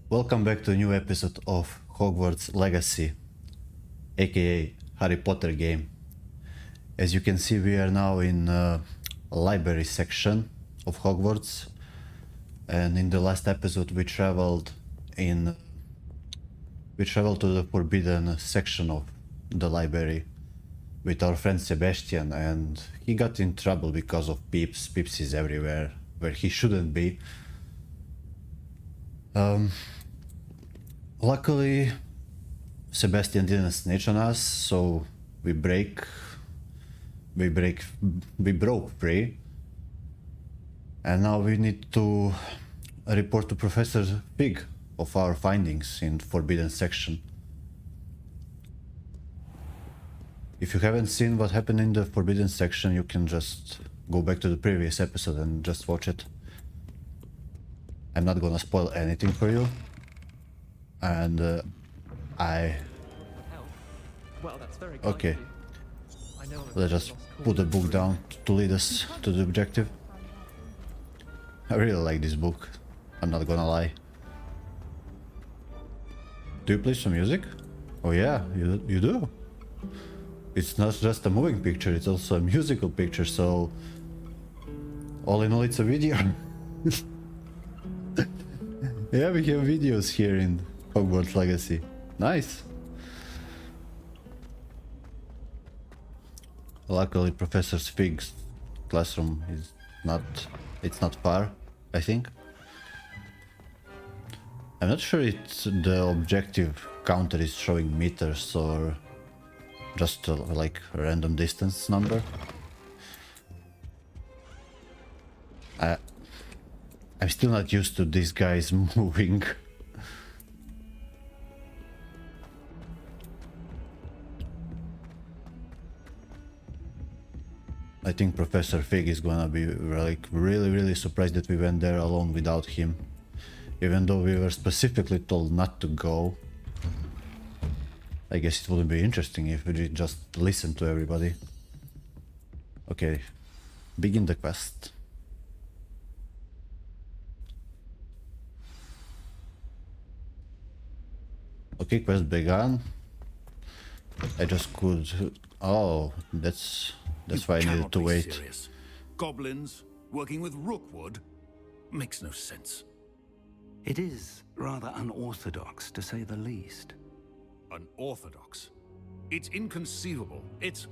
Welcome back to a new episode of Hogwarts Legacy, aka Harry Potter game. As you can see, we are now in a library section of Hogwarts, and in the last episode we traveled to the forbidden section of the library with our friend Sebastian, and he got in trouble because of Peeps. Peeps is everywhere where he shouldn't be. Luckily, Sebastian didn't snitch on us, so we broke free, and now we need to report to Professor Fig of our findings in forbidden section. If you haven't seen what happened in the forbidden section, you can just go back to the previous episode and just watch it. I'm not gonna spoil anything for you. And okay, let's just put the book down to lead us to the objective. I really like this book, I'm not gonna lie. Do you play some music? Oh yeah, you do. It's not just a moving picture, it's also a musical picture, so all in all it's a video. Yeah, we have videos here in Hogwarts Legacy. Nice. Luckily, Professor Fig's classroom is it's not far, I think. I'm not sure it's the objective counter is showing meters or just like a random distance number. I'm still not used to these guys moving. I think Professor Fig is gonna be like really surprised that we went there alone without him. Even though we were specifically told not to go. I guess it wouldn't be interesting if we just listened to everybody. Okay, begin the quest. Okay, quest began. I just could... Oh, that's why I needed to wait. Serious. Goblins working with Rookwood makes no sense. It is rather unorthodox, to say the least. Unorthodox? It's inconceivable. It's...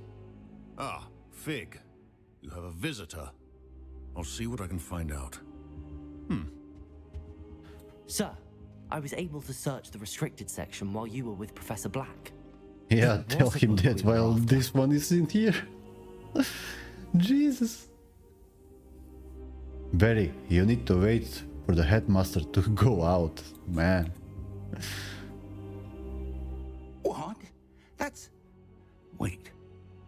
Ah, Fig. You have a visitor. I'll see what I can find out. Sir, I was able to search the restricted section while you were with Professor Black. Yeah, It tell was a him book that we were while after. this one is in here. Jesus. Barry, you need to wait for the headmaster to go out, man. What? That's... Wait.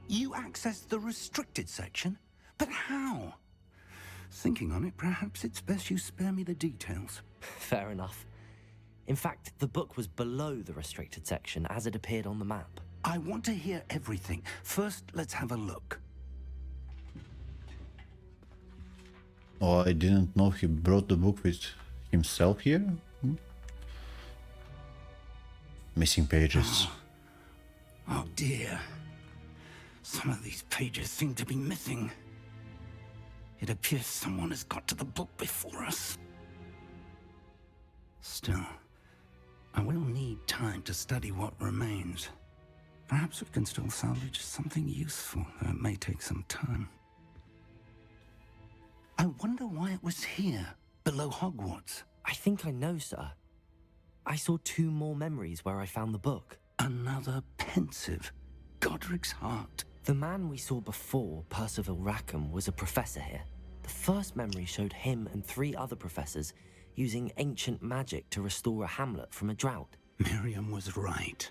You accessed the restricted section? But how? Thinking on it, perhaps it's best you spare me the details. Fair enough. In fact, the book was below the restricted section as it appeared on the map. I want to hear everything. First, let's have a look. Oh, I didn't know he brought the book with himself here. Missing pages. Oh dear. Some of these pages seem to be missing. It appears someone has got to the book before us. Still, I will need time to study what remains. Perhaps we can still salvage something useful, though it may take some time. I wonder why it was here, below Hogwarts. I think I know, sir. I saw 2 more memories where I found the book. Another pensive, Godric's heart. The man we saw before, Percival Rackham, was a professor here. The first memory showed him and 3 other professors using ancient magic to restore a hamlet from a drought. Miriam was right.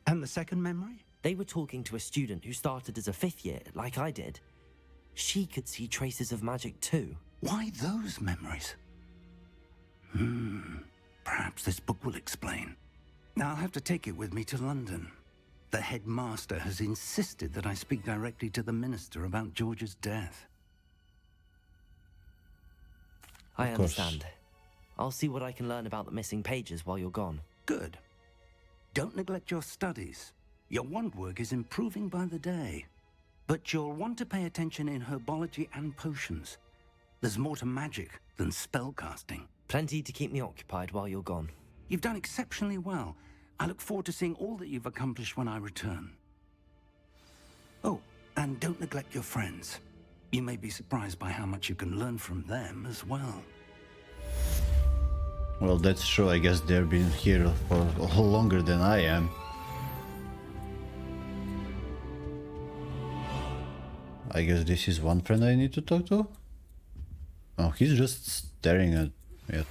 And the second memory? They were talking to a student who started as a 5th year, like I did. She could see traces of magic too. Why those memories? Perhaps this book will explain. I'll have to take it with me to London. The headmaster has insisted that I speak directly to the minister about George's death. I Of course. understand. I'll see what I can learn about the missing pages while you're gone. Good. Don't neglect your studies. Your wand work is improving by the day. But you'll want to pay attention in herbology and potions. There's more to magic than spellcasting. Plenty to keep me occupied while you're gone. You've done exceptionally well. I look forward to seeing all that you've accomplished when I return. Oh, and don't neglect your friends. You may be surprised by how much you can learn from them as well. Well, that's true. I guess they've been here for longer than I am. I guess this is one friend I need to talk to. Oh, he's just staring at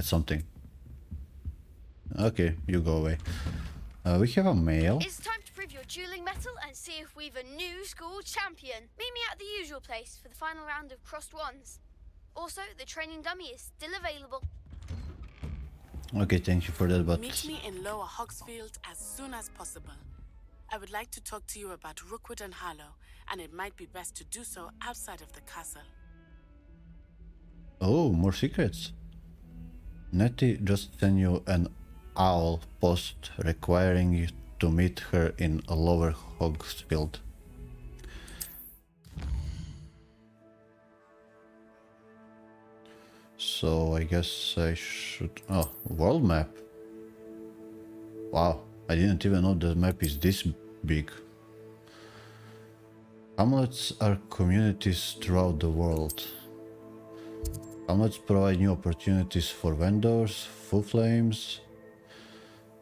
something. Okay, you go away. We have a mail. It's time to prove your dueling mettle and see if we've a new school champion. Meet me at the usual place for the final round of crossed wands. Also, the training dummy is still available. Okay, thank you for that, but... Meet me in Lower Hogsfield as soon as possible. I would like to talk to you about Rookwood and Harlow, and it might be best to do so outside of the castle. Oh, more secrets. Nettie just sent you an owl post requiring you to meet her in Lower Hogsfield. So I guess I should... Oh, world map. Wow, I didn't even know the map is this big. Hamlets are communities throughout the world. Hamlets provide new opportunities for vendors, full flames,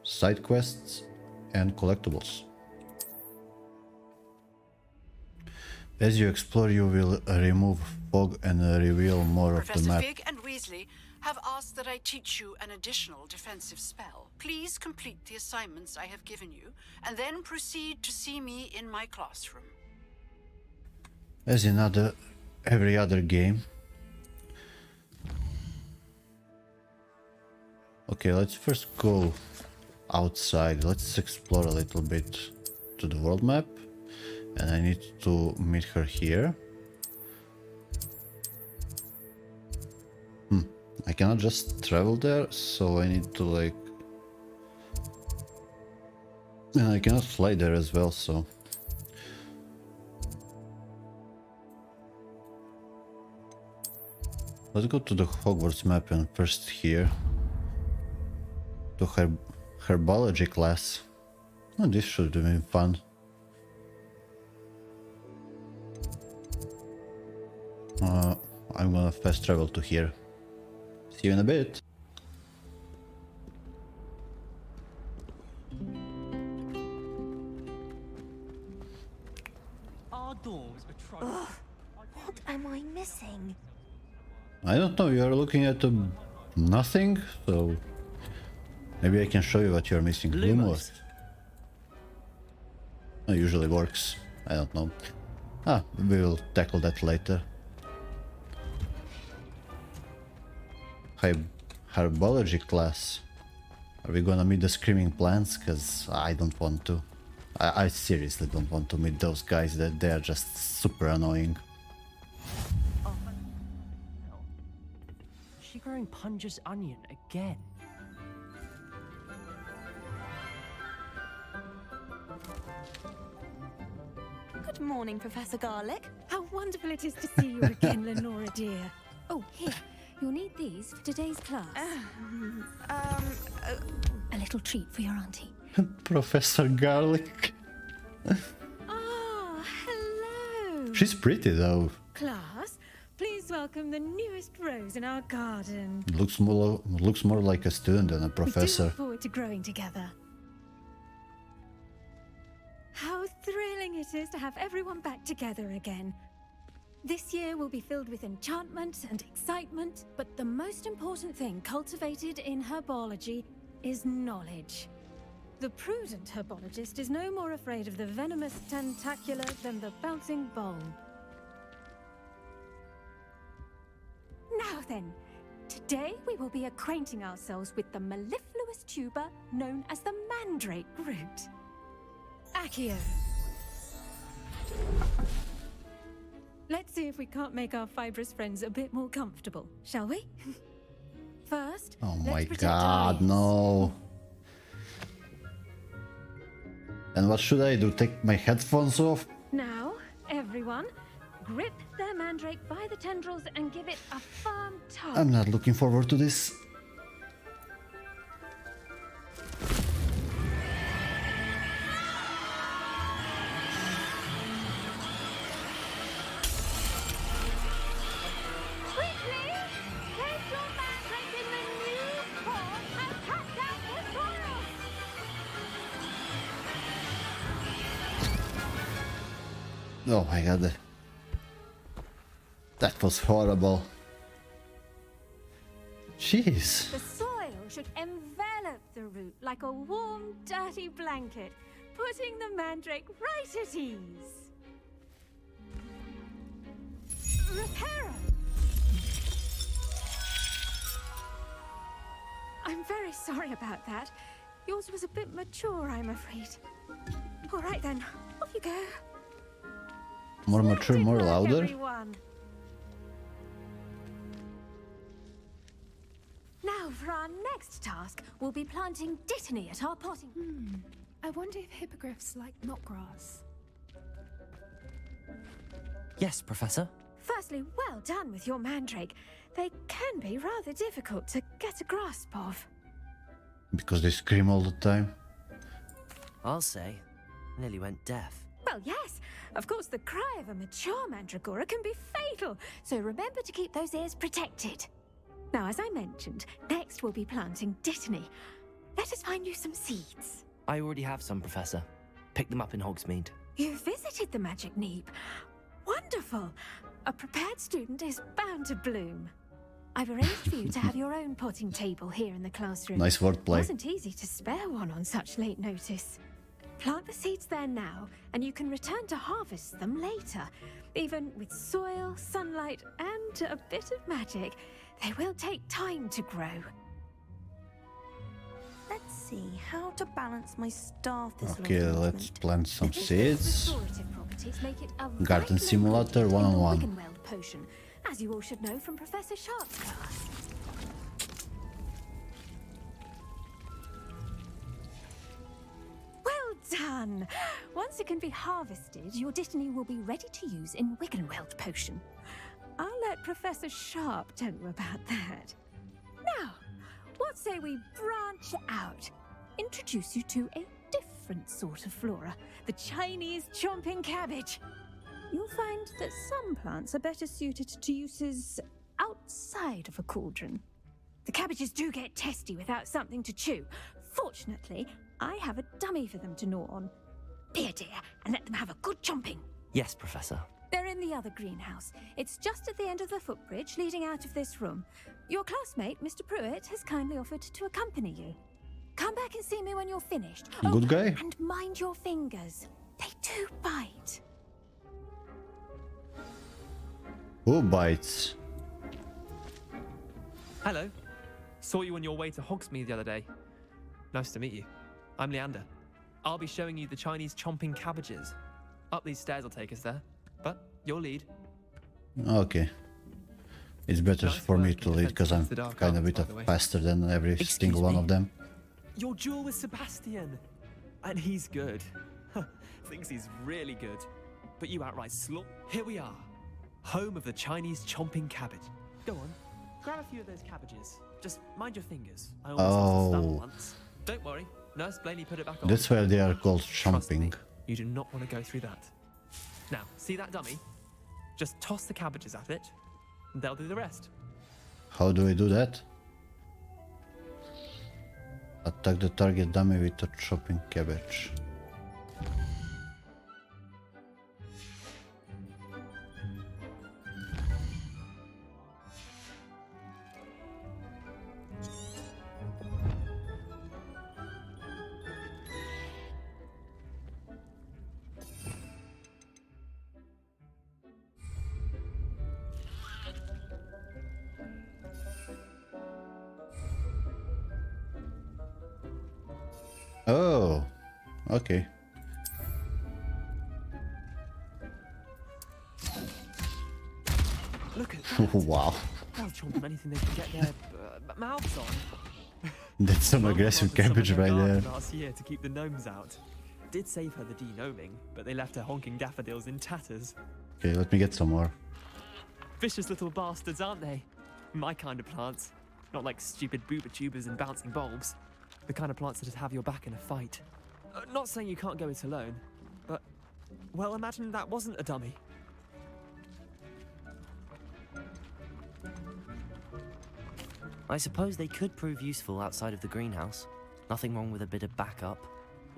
side quests, and collectibles. As you explore, you will remove fog and reveal more of the Professor map. Fig and Weasley have asked that I teach you an additional defensive spell. Please complete the assignments I have given you, and then proceed to see me in my classroom. As in every other game. Okay, let's first go outside. Let's explore a little bit to the world map. And I need to meet her here. I cannot just travel there, so I need to like... And I cannot fly there as well, so... Let's go to the Hogwarts map and first here. To herbology class. Oh, this should have been fun. I'm gonna fast travel to here. See you in a bit. Our dorms are What am I missing? I don't know, you are looking at nothing, so maybe I can show you what you're missing. Lumos. It usually works. I don't know. We will tackle that later. Herbology class. Are we gonna meet the screaming plants? Cause I don't want to. I seriously don't want to meet those guys. That they are just super annoying. Is she growing Punja's onion again? Good morning, Professor Garlick. How wonderful it is to see you again, Lenora dear. Oh, here. You'll need these for today's class. A little treat for your auntie. Professor Garlic. Hello. She's pretty though. Class, please welcome the newest rose in our garden. Looks more like a student than a We do professor. look forward to growing together. How thrilling it is to have everyone back together again. This year will be filled with enchantment and excitement, but the most important thing cultivated in herbology is knowledge. The prudent herbologist is no more afraid of the venomous tentacular than the bouncing bulb. Now then, today we will be acquainting ourselves with the mellifluous tuber known as the mandrake root. Accio. Let's see if we can't make our fibrous friends a bit more comfortable, shall we? First, Oh let's my protect our god, ears. no. And what should I do? Take my headphones off? Now, everyone, grip their mandrake by the tendrils and give it a firm tug. I'm not looking forward to this. Quickly, place your mandrake in the new pot and cut down the soil. Oh my god. That was horrible. Jeez. The soil should envelop the root like a warm, dirty blanket, putting the mandrake right at ease. Reparo! I'm very sorry about that. Yours was a bit mature, I'm afraid. All right then, off you go. More mature, Splendid more work, louder. everyone. Now, for our next task, we'll be planting dittany at our potting. I wonder if hippogriffs like knotgrass. Yes, Professor. Firstly, well done with your mandrake. They can be rather difficult to get a grasp of. Because they scream all the time. I'll say. Nearly went deaf. Well, yes. Of course, the cry of a mature mandragora can be fatal, so remember to keep those ears protected. Now, as I mentioned, next we'll be planting dittany. Let us find you some seeds. I already have some, Professor. Picked them up in Hogsmeade. You visited the Magic Neep. Wonderful. A prepared student is bound to bloom. I've arranged for you to have your own potting table here in the classroom. Nice wordplay. Wasn't easy to spare one on such late notice. Plant the seeds there now, and you can return to harvest them later. Even with soil, sunlight, and a bit of magic, they will take time to grow. Let's see how to balance my staff this Okay, let's arrangement. plant some These seeds. restorative properties make it a Garden vital simulator ingredient in the 1-on-1. Wiggenweld potion, as you all should know from Professor Sharp's class. Well done! Once it can be harvested, your dittany will be ready to use in Wiggenweld potion. I'll let Professor Sharp tell you about that. Now, what say we branch out? Introduce you to a different sort of flora, the Chinese chomping cabbage. You'll find that some plants are better suited to uses outside of a cauldron. The cabbages do get testy without something to chew. Fortunately, I have a dummy for them to gnaw on. Be a dear and let them have a good chomping. Yes, Professor. They're in the other greenhouse. It's just at the end of the footbridge leading out of this room. Your classmate, Mr. Pruitt, has kindly offered to accompany you. Come back and see me when you're finished. Good guy. And mind your fingers. They do bite. Who bites? Hello. Saw you on your way to Hogsmeade the other day. Nice to meet you. I'm Leander. I'll be showing you the Chinese chomping cabbages. Up these stairs will take us there, but you'll lead. Okay. It's better Nice for me work to in lead because I'm defense against the dark kind of arts, bit by of the way. faster than every Excuse single one me? of them. Your duel with Sebastian. And he's good. Thinks he's really good. But you outright slaughter. Here we are. Home of the Chinese chomping cabbage. Go on. Grab a few of those cabbages. Just mind your fingers. I almost lost a Oh. stump once. Don't worry. Nurse Blaney put it back on. That's why they are called Trust me, chomping. you do not want to go through that. Now, see that dummy? Just toss the cabbages at it, and they'll do the rest. How do I do that? Attack the target dummy with a chopping cabbage. Oh, okay. Wow. They'll chomp on anything they can get their mouths on. That's some Mum aggressive planted some in cabbage her right garden there. last year to keep the gnomes out. Did save her the de-gnoming, but they left her honking daffodils in tatters. Okay, let me get some more. Vicious little bastards, aren't they? My kind of plants. Not like stupid booba tubers and bouncing bulbs. The kind of plants that'd have your back in a fight. Not saying you can't go it alone, but... Well, imagine that wasn't a dummy. I suppose they could prove useful outside of the greenhouse. Nothing wrong with a bit of backup,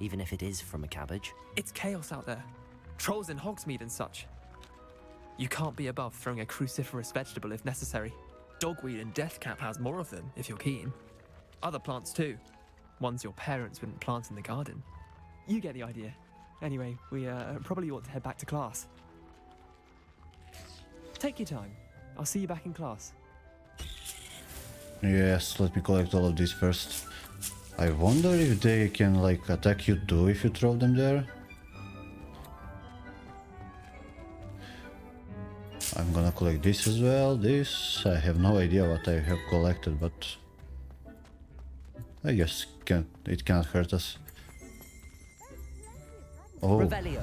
even if it is from a cabbage. It's chaos out there. Trolls in Hogsmeade and such. You can't be above throwing a cruciferous vegetable if necessary. Dogweed and deathcap has more of them, if you're keen. Other plants too. Ones your parents wouldn't plant in the garden. You get the idea. Anyway, we probably ought to head back to class. Take your time. I'll see you back in class. Yes, let me collect all of these first. I wonder if they can like attack you too if you throw them there. I'm gonna collect this as well. This, I have no idea what I have collected, but I guess it cannot hurt us. Oh, Revelio.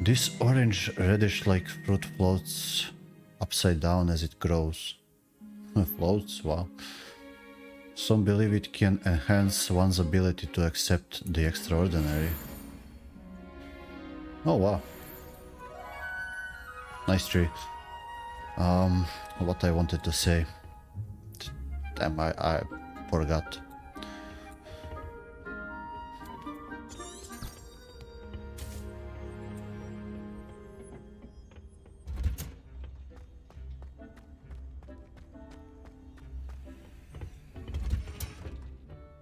this orange reddish like fruit floats upside down as it grows. Floats, wow. Some believe it can enhance one's ability to accept the extraordinary. Oh wow. Nice tree. What I wanted to say. Damn, I forgot.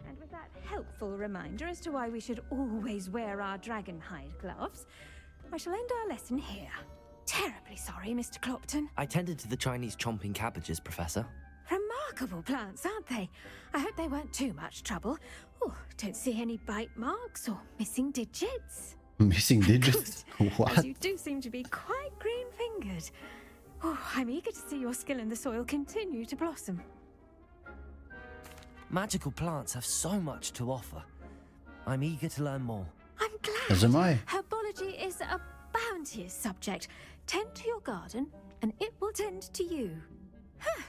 And with that helpful reminder as to why we should always wear our dragon hide gloves, I shall end our lesson here. Terribly sorry, Mr. Clopton. I tended to the Chinese chomping cabbages, Professor. Remarkable plants, aren't they? I hope they weren't too much trouble. Oh, don't see any bite marks or missing digits. Missing digits? As What? you do seem to be quite green-fingered. Oh, I'm eager to see your skill in the soil continue to blossom. Magical plants have so much to offer. I'm eager to learn more. I'm glad. As am I. Herbology is a bounteous subject. Tend to your garden, and it will tend to you. Huh.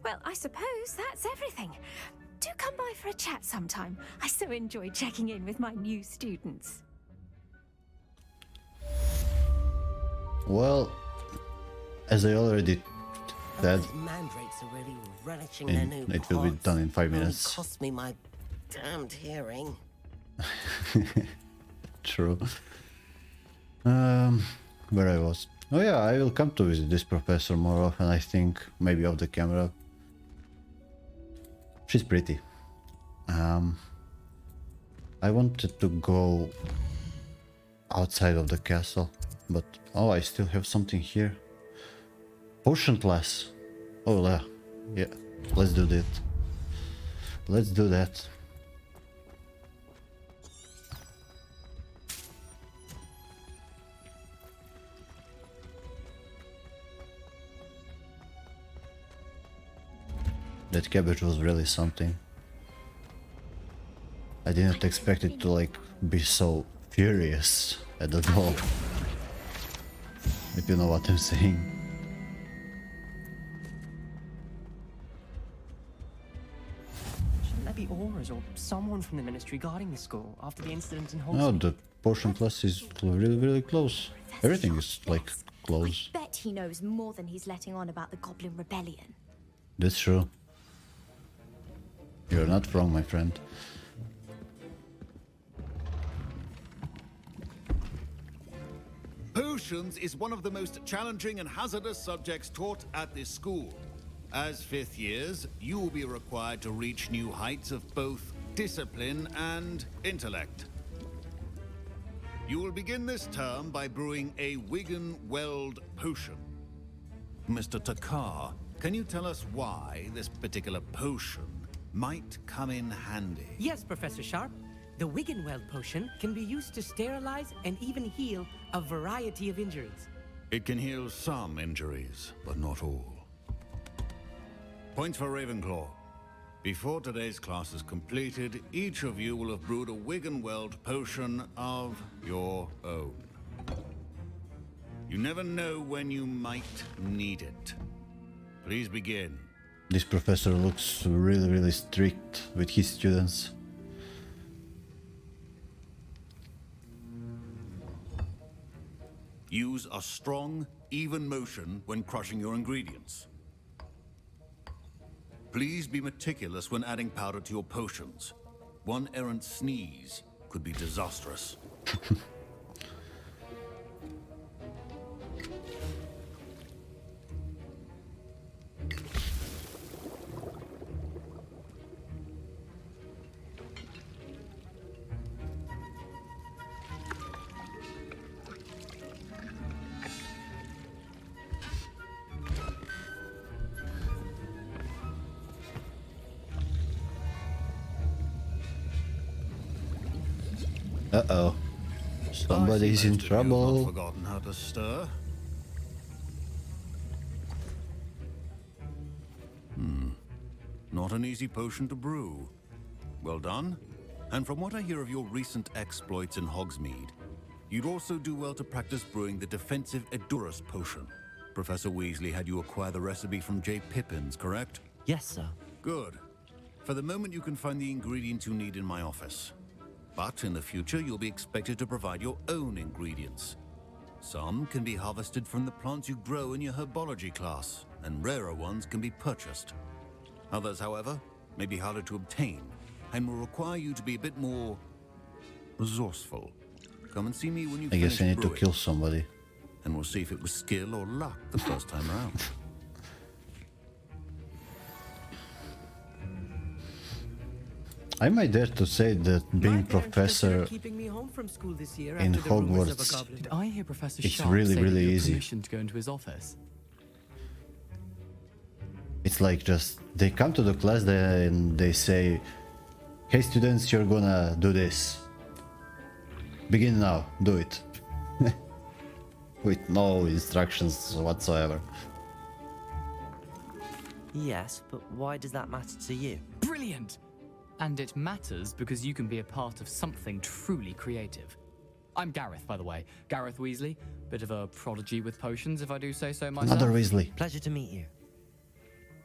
Well, I suppose that's everything. Do come by for a chat sometime. I so enjoy checking in with my new students. Well, as I already said, Mandrakes are really relishing their new it will be pods. done in 5 Only minutes. cost me my damned hearing. True. Where I was. Oh yeah, I will come to visit this professor more often, I think. Maybe off the camera. She's pretty. I wanted to go outside of the castle, but oh, I still have something here. Potion class. Oh yeah, yeah. Let's do that. Let's do that. That cabbage was really something. I didn't expect it to like be so furious at the door. If you know what I'm saying. Shouldn't there be auras or someone from the ministry guarding the school after the incident in Hogsmeade? No, the potion class is really, really close. Everything is like close. Bet he knows more than he's letting on about the Goblin Rebellion. That's true. You're not wrong, my friend. Potions is one of the most challenging and hazardous subjects taught at this school. As fifth years, you will be required to reach new heights of both discipline and intellect. You will begin this term by brewing a Wigan-Weld potion. Mr. Takar, can you tell us why this particular potion might come in handy? Yes, Professor Sharp. The Wiggenweld potion can be used to sterilize and even heal a variety of injuries. It can heal some injuries, but not all. Points for Ravenclaw. Before today's class is completed, each of you will have brewed a wig and weld potion of your own. You never know when you might need it. Please begin. This professor looks really, really strict with his students. Use a strong, even motion when crushing your ingredients. Please be meticulous when adding powder to your potions. One errant sneeze could be disastrous. Uh-oh. Somebody's in trouble. Not forgotten how to stir. Not an easy potion to brew. Well done. And from what I hear of your recent exploits in Hogsmeade, you'd also do well to practice brewing the defensive Edurus potion. Professor Weasley had you acquire the recipe from J. Pippins, correct? Yes, sir. Good. For the moment, you can find the ingredients you need in my office. But in the future, you'll be expected to provide your own ingredients. Some can be harvested from the plants you grow in your herbology class, and rarer ones can be purchased. Others, however, may be harder to obtain, and will require you to be a bit more resourceful. Come and see me when you I guess I need to brewing, kill somebody. and we'll see if it was skill or luck the first time around. I might dare to say that being professor keeping me home from school this year in after the rumors of a Hogwarts, goblin. Did I hear Professor it's Sharp really, say really that you had easy. permission to go into his office? It's like just they come to the class and they say, "Hey students, you're gonna do this. Begin now, do it." With no instructions whatsoever. Yes, but why does that matter to you? Brilliant! And it matters because you can be a part of something truly creative. I'm Gareth, by the way. Gareth Weasley. Bit of a prodigy with potions, if I do say so myself. Another Weasley. Pleasure to meet you.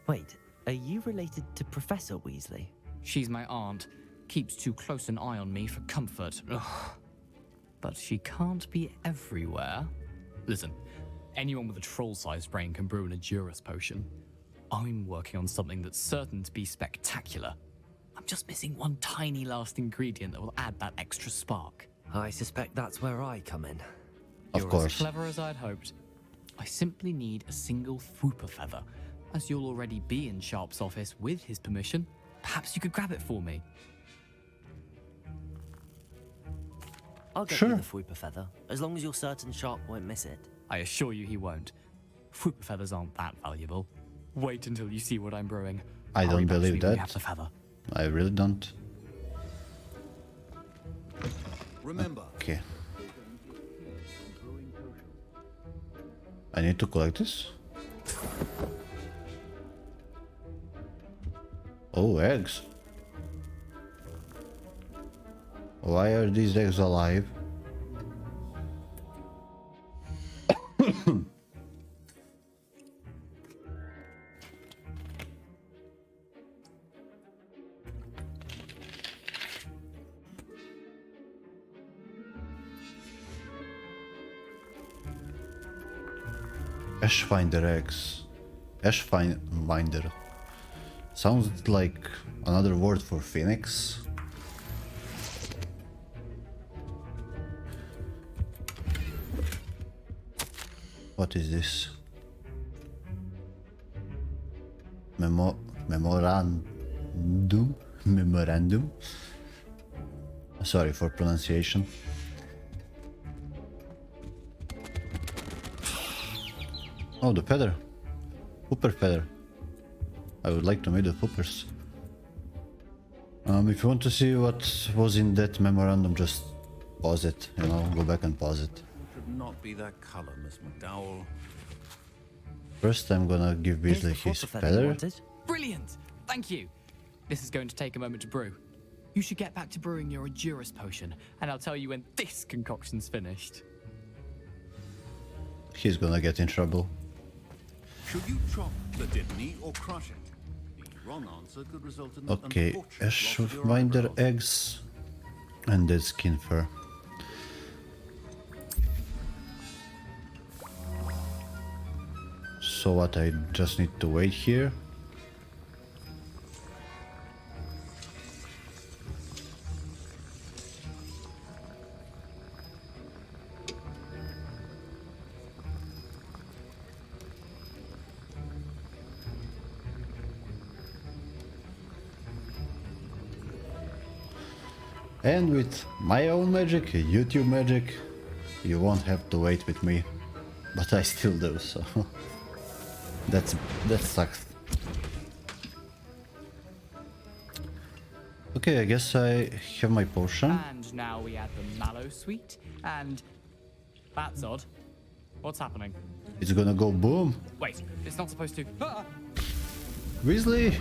Wait, are you related to Professor Weasley? She's my aunt. Keeps too close an eye on me for comfort. Ugh. But she can't be everywhere. Listen, anyone with a troll-sized brain can brew an Edurus potion. I'm working on something that's certain to be spectacular. I'm just missing one tiny last ingredient that will add that extra spark. I suspect that's where I come in. Of You're course. as clever as I'd hoped. I simply need a single Fwooper feather. As you'll already be in Sharp's office with his permission, perhaps you could grab it for me. I'll get Sure. you the Fwooper feather, as long as you're certain Sharp won't miss it. I assure you he won't. Fwooper feathers aren't that valuable. Wait until you see what I'm brewing. I Hurry don't back to believe me when you that. have the feather. I really don't. Remember, Okay. I need to collect this. Oh, eggs. Why are these eggs alive? Ashfinder eggs. Ashfinder. Sounds like another word for phoenix. What is this? Memorandum? Memorandum? Sorry for pronunciation. Oh, the feather. Hooper feather. I would like to meet the Hoopers. If you want to see what was in that memorandum, just pause it, you know, go back and pause it. not be that color, Miss McDowell. First, I'm gonna give Here's Weasley the fourth his professor you feather. wanted. Brilliant! Thank you. This is going to take a moment to brew. You should get back to brewing your Adurus potion, and I'll tell you when this concoction's finished. He's gonna get in trouble. Should you chop the Dittany or crush it? The wrong answer could result in an Okay, unfortunate Ash loss of of your Minder eyebrows. eggs and dead skin fur. So what, I just need to wait here? And with my own magic, YouTube magic, you won't have to wait with me. But I still do, so that sucks. Okay, I guess I have my potion. And now we add the mallow sweet, and that's odd. What's happening? It's gonna go boom. Wait, it's not supposed to. Ah! Weasley!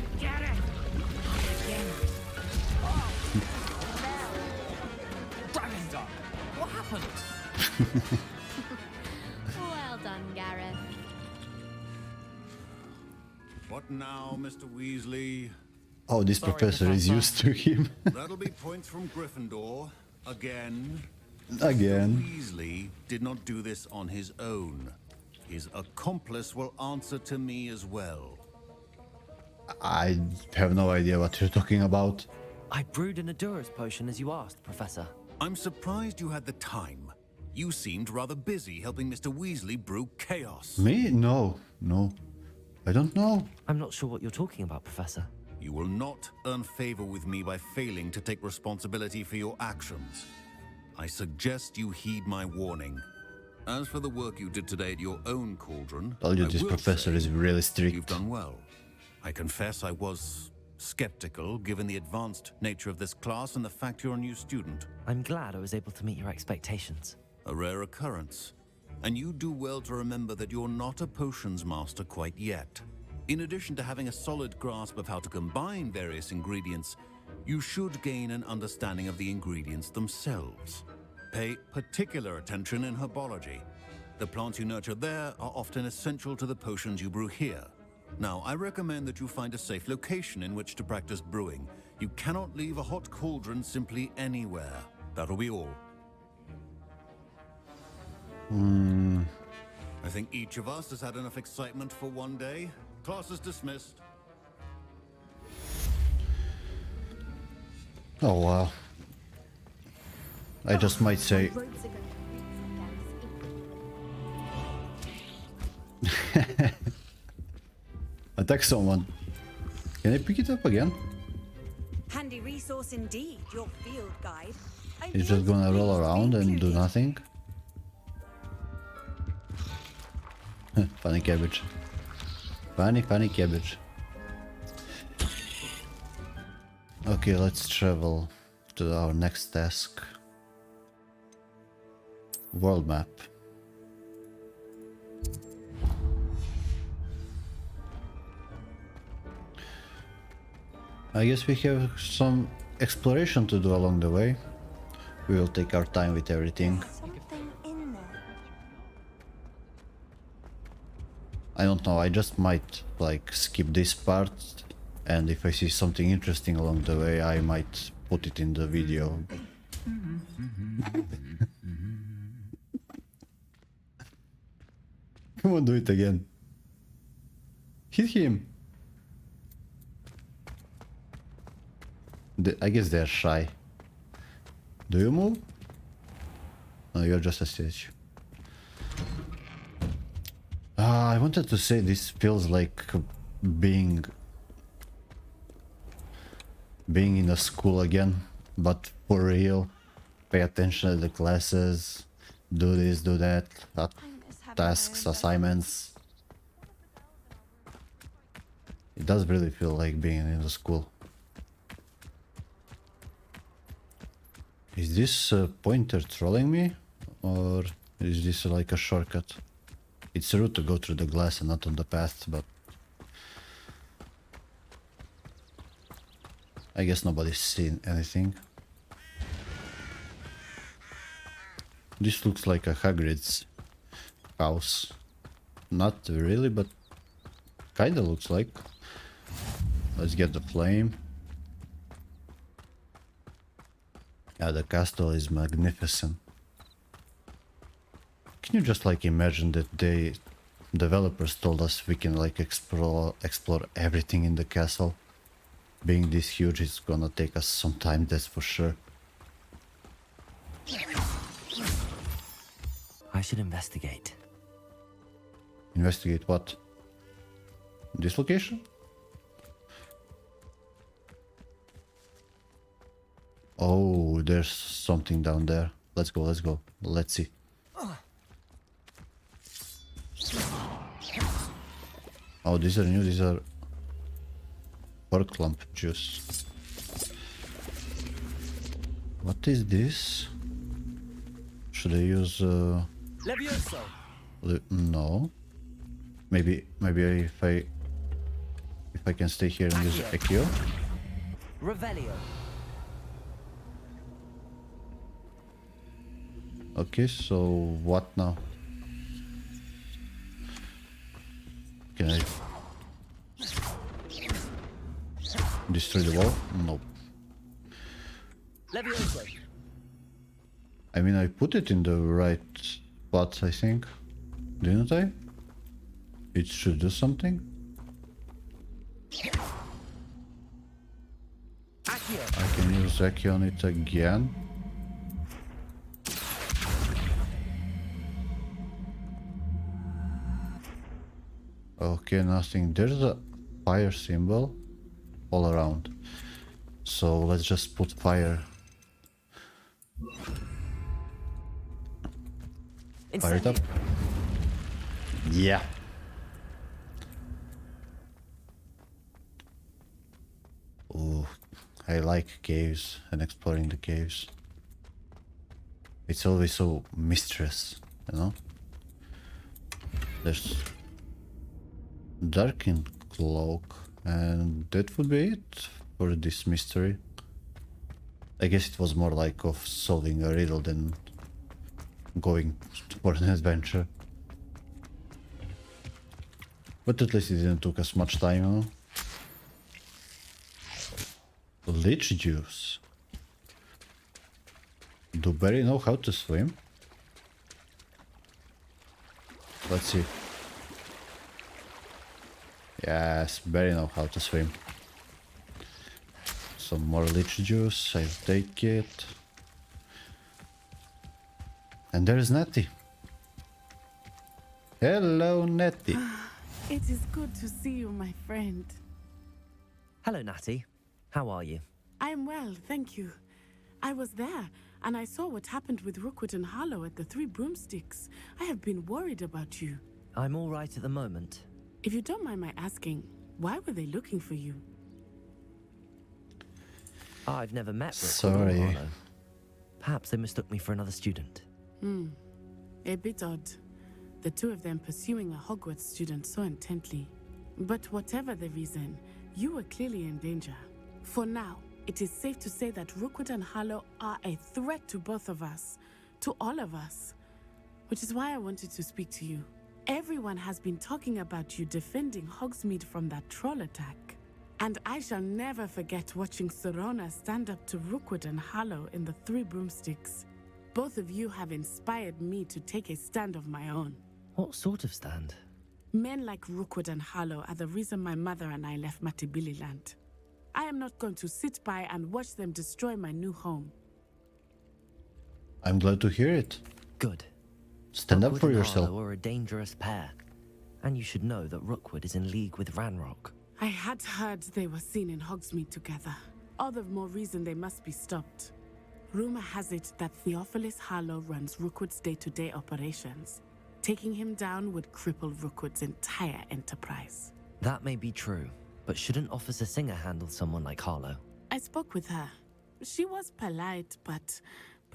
Gryffindor! What happened? Well done, Gareth. What now, Mr. Weasley? Oh, this Sorry, professor is Professor. used to him. That'll be points from Gryffindor. Again. Again. Weasley did not do this on his own. His accomplice will answer to me as well. I have no idea what you're talking about. I brewed an Adurus potion as you asked, Professor. I'm surprised you had the time. You seemed rather busy helping Mr. Weasley brew chaos. Me? No, no. I don't know. I'm not sure what you're talking about, Professor. You will not earn favor with me by failing to take responsibility for your actions. I suggest you heed my warning. As for the work you did today at your own cauldron, Told you I this will professor say is really strict. You've done well. I confess I was skeptical given the advanced nature of this class and the fact you're a new student. I'm glad I was able to meet your expectations. A rare occurrence. And you do well to remember that you're not a potions master quite yet. In addition to having a solid grasp of how to combine various ingredients, you should gain an understanding of the ingredients themselves. Pay particular attention in herbology. The plants you nurture there are often essential to the potions you brew here. Now, I recommend that you find a safe location in which to practice brewing. You cannot leave a hot cauldron simply anywhere. That'll be all. I think each of us has had enough excitement for one day. Class is dismissed. Oh wow. I just might say attack someone. Can I pick it up again? Handy resource indeed, your field guide. It's just gonna roll around and do nothing. Funny cabbage. Funny cabbage. Okay, let's travel to our next task. World map. I guess we have some exploration to do along the way. We will take our time with everything. Something in there. I don't know, I just might like skip this part, and if I see something interesting along the way, I might put it in the video. Come on, do it again. Hit him. I guess they're shy. Do you move? No, you're just a statue. I wanted to say this feels like being in a school again, but for real. Pay attention to the classes, do this, do that, tasks, assignments. It does really feel like being in a school. Is this pointer trolling me, or Is this like a shortcut? It's a route to go through the glass and not on the path, but I guess nobody's seen anything. This looks like a Hagrid's house. Not really, but kinda looks like. Let's get the flame. Yeah, the castle is magnificent. Can you just like imagine that the developers told us we can like explore everything in the castle? Being this huge, it's gonna take us some time, that's for sure. I should investigate. Investigate what? This location? Oh, there's something down there. Let's go, let's go. Let's see. Oh, these are new, these are pork lump juice. What is this? Should I use Levioso. no. Maybe if I can stay here and use Accio. Revelio. Okay, so what now? Can I destroy the wall? Nope. Levioso. I mean, I put it in the right spot, I think. Didn't I? It should do something. I can use Accio on it again. Okay, nothing. There's a fire symbol all around. So let's just put fire. Fire it up. Yeah. Oh, I like caves and exploring the caves. It's always so mysterious, you know? There's darkened cloak, and that would be it for this mystery. I guess it was more like of solving a riddle than going for an adventure. But at least it didn't take us much time, you know? Leech juice. Do Barry know how to swim? Let's see. Yes, Barry know how to swim. Some more leech juice, I'll take it. And there's Natty. Hello, Natty. It is good to see you, my friend. Hello, Natty. How are you? I'm well, thank you. I was there, and I saw what happened with Rookwood and Harlow at the Three Broomsticks. I have been worried about you. I'm all right at the moment. If you don't mind my asking, why were they looking for you? I've never met Rookwood Sorry. or Harlow. Perhaps they mistook me for another student. A bit odd. The two of them pursuing a Hogwarts student so intently. But whatever the reason, you were clearly in danger. For now, it is safe to say that Rookwood and Harlow are a threat to both of us, to all of us. Which is why I wanted to speak to you. Everyone has been talking about you defending Hogsmeade from that troll attack. And I shall never forget watching Serona stand up to Rookwood and Harlow in the Three Broomsticks. Both of you have inspired me to take a stand of my own. What sort of stand? Men like Rookwood and Harlow are the reason my mother and I left Matibili Land. I am not going to sit by and watch them destroy my new home. I'm glad to hear it. Good. Stand up Rookwood for and yourself. Harlow are a dangerous pair. And you should know that Rookwood is in league with Ranrock. I had heard they were seen in Hogsmeade together. All the more reason they must be stopped. Rumor has it that Theophilus Harlow runs Rookwood's day-to-day operations. Taking him down would cripple Rookwood's entire enterprise. That may be true, but shouldn't Officer Singer handle someone like Harlow? I spoke with her. She was polite, but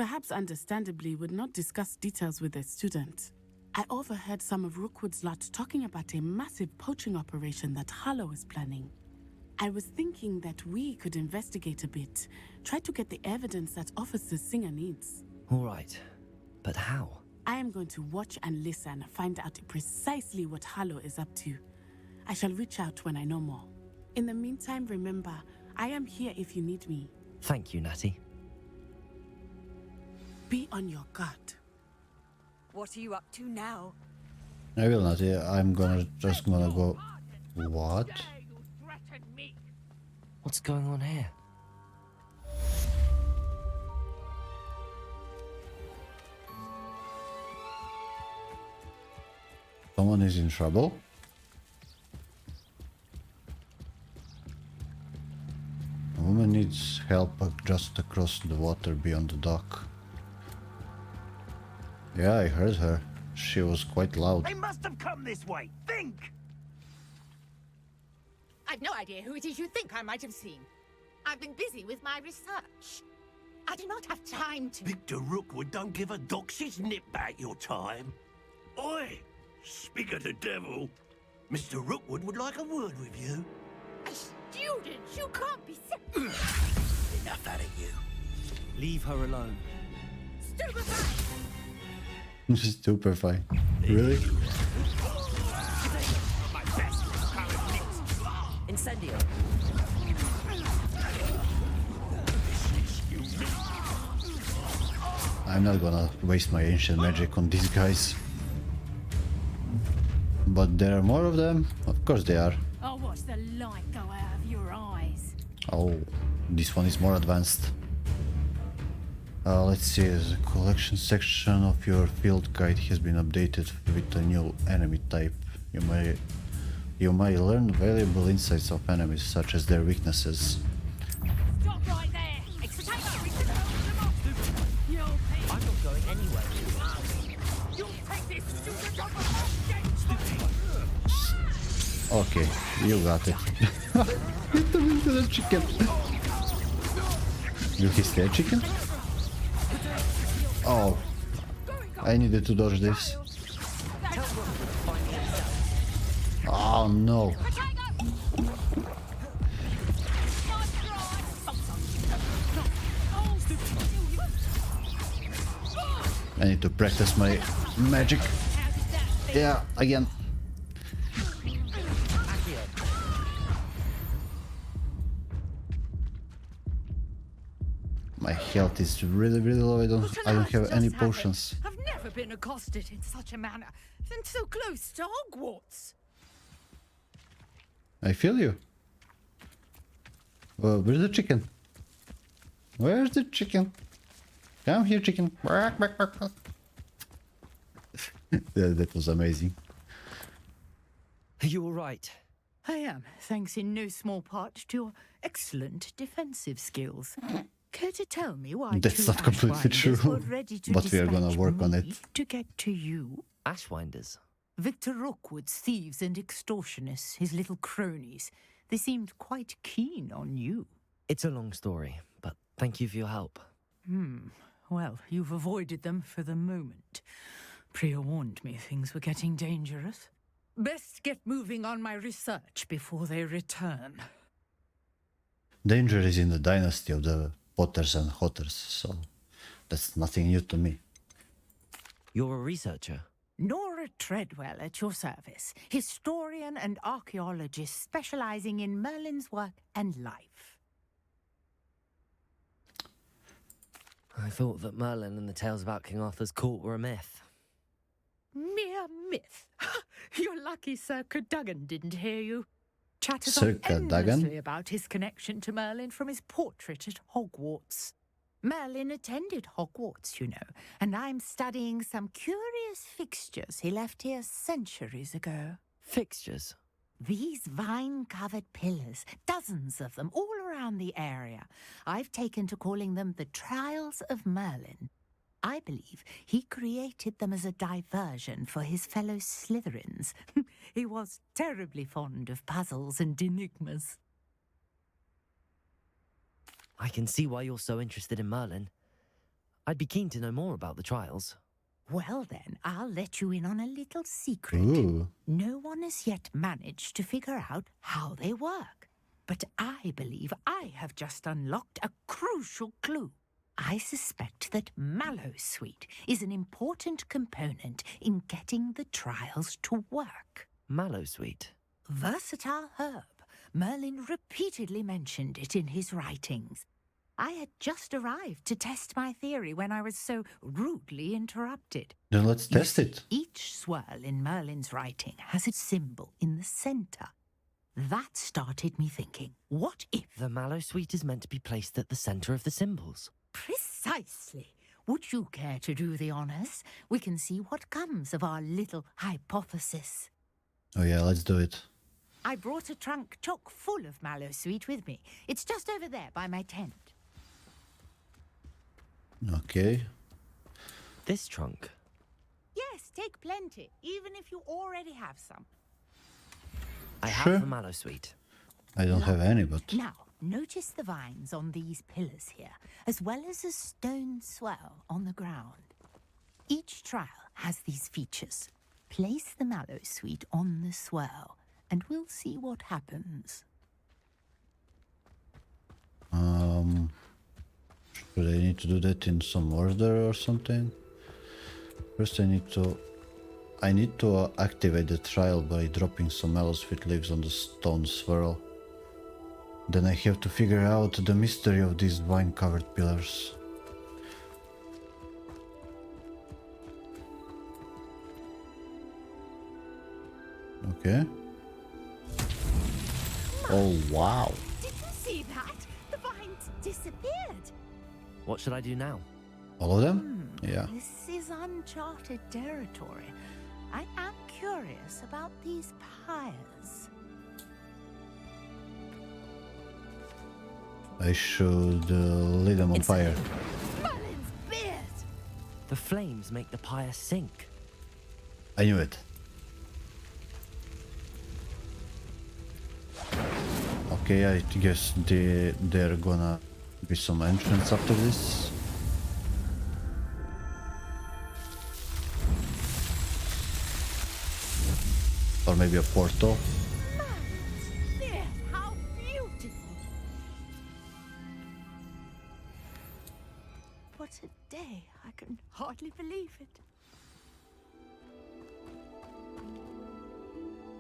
perhaps understandably, would not discuss details with a student. I overheard some of Rookwood's lot talking about a massive poaching operation that Harlow is planning. I was thinking that we could investigate a bit, try to get the evidence that Officer Singer needs. All right, but how? I am going to watch and listen, find out precisely what Harlow is up to. I shall reach out when I know more. In the meantime, remember, I am here if you need me. Thank you, Natty. Be on your guard. What are you up to now? I will not. I'm just gonna go. What? What's going on here? Someone is in trouble. A woman needs help just across the water beyond the dock. Yeah, I heard her. She was quite loud. They must have come this way. Think! I've no idea who it is you think I might have seen. I've been busy with my research. I do not have time to... Victor Rookwood don't give a doxy's nip back your time. Oi! Speak of the devil. Mr. Rookwood would like a word with you. A student? You can't be... Enough out of you. Leave her alone. Stupefy. Really? Incendio. I'm not gonna waste my ancient magic on these guys. But there are more of them? Of course they are. I'll watch the light go out of your eyes. Oh, this one is more advanced. Let's see, the collection section of your field guide has been updated with a new enemy type. You may learn valuable insights of enemies, such as their weaknesses. Stop right there! I'm not going anywhere. You'll take this student off of Okay, you got it. Hit him into the chicken. Will he stay a chicken? Oh, I needed to dodge this. Oh no. I need to practice my magic. Yeah, again. My health is really low. I don't have any potions. I've never been accosted in such a manner, and so close to Hogwarts. I feel you. Where's the chicken? Where's the chicken? Come here, chicken. That was amazing. Are you all right? I am, thanks in no small part to your excellent defensive skills. Care to tell me why That's two not completely Ashwinders true, were ready to but we are gonna dispatch work on me it. to get to you? Ashwinders? Victor Rookwood's thieves and extortionists, his little cronies. They seemed quite keen on you. It's a long story, but thank you for your help. Well, you've avoided them for the moment. Priya warned me things were getting dangerous. Best get moving on my research before they return. Danger is in the dynasty of the Potters and Hotters, so that's nothing new to me. You're a researcher? Nora Treadwell at your service, historian and archaeologist specializing in Merlin's work and life. I thought that Merlin and the tales about King Arthur's court were a myth. Mere myth. You're lucky Sir Cadogan didn't hear you. Chatters Sir on Cadogan? endlessly about his connection to Merlin from his portrait at Hogwarts. Merlin attended Hogwarts, you know, and I'm studying some curious fixtures he left here centuries ago. Fixtures? These vine-covered pillars, dozens of them, all around the area. I've taken to calling them the Trials of Merlin. I believe he created them as a diversion for his fellow Slytherins. He was terribly fond of puzzles and enigmas. I can see why you're so interested in Merlin. I'd be keen to know more about the trials. Well then, I'll let you in on a little secret. Ooh. No one has yet managed to figure out how they work. But I believe I have just unlocked a crucial clue. I suspect that Mallowsweet is an important component in getting the trials to work. Mallowsweet? Versatile herb. Merlin repeatedly mentioned it in his writings. I had just arrived to test my theory when I was so rudely interrupted. Then let's test it. Each swirl in Merlin's writing has a symbol in the center. That started me thinking, what if... The Mallowsweet is meant to be placed at the center of the symbols. Precisely. Would you care to do the honors? We can see what comes of our little hypothesis. Oh yeah, let's do it. I brought a trunk chock full of Mallowsweet with me. It's just over there by my tent. Okay. This trunk? Yes, take plenty, even if you already have some. I Sure. have the Mallowsweet. I don't have any, but... Now, notice the vines on these pillars here, as well as a stone swell on the ground. Each trial has these features. Place the Mallowsweet on the swell, and we'll see what happens. Should I need to do that in some order or something? First I need to activate the trial by dropping some Mallowsweet leaves on the stone swirl. Then I have to figure out the mystery of these vine-covered pillars. Okay. Oh wow. Did you see that? The vines disappeared. What should I do now? All of them? Yeah. This is uncharted territory. I am curious about these pyres. I should lead them on fire. Merlin's beard! The flames make the pyre sink. I knew it. Okay, I guess there gonna be some entrance after this. Or maybe a portal. Beard, how beautiful! What a day! I can hardly believe it.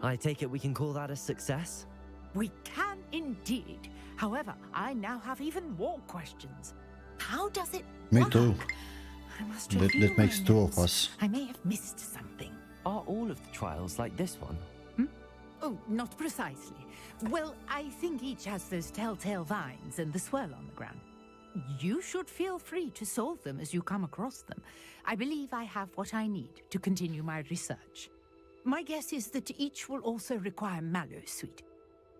I take it we can call that a success? We can indeed. However, I now have even more questions. How does it Me work? too. I must That review makes my two of notes. us. I may have missed something. Are all of the trials like this one? Oh, not precisely. Well, I think each has those telltale vines and the swirl on the ground. You should feel free to solve them as you come across them. I believe I have what I need to continue my research. My guess is that each will also require Mallowsweet,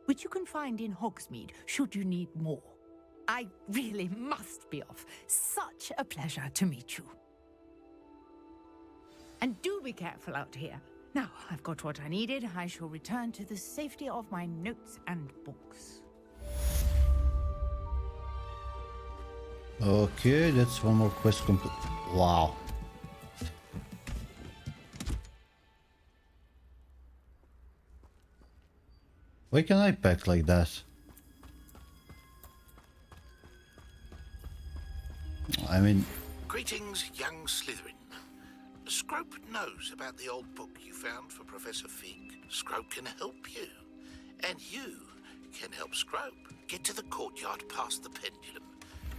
which you can find in Hogsmeade should you need more. I really must be off. Such a pleasure to meet you. And do be careful out here. Now, I've got what I needed. I shall return to the safety of my notes and books. Okay, that's one more quest complete. Wow. Why can I pack like that? I mean... Greetings, young Slytherin. Scrope knows about the old book you found for Professor Fig. Scrope can help you. And you can help Scrope. Get to the courtyard past the pendulum.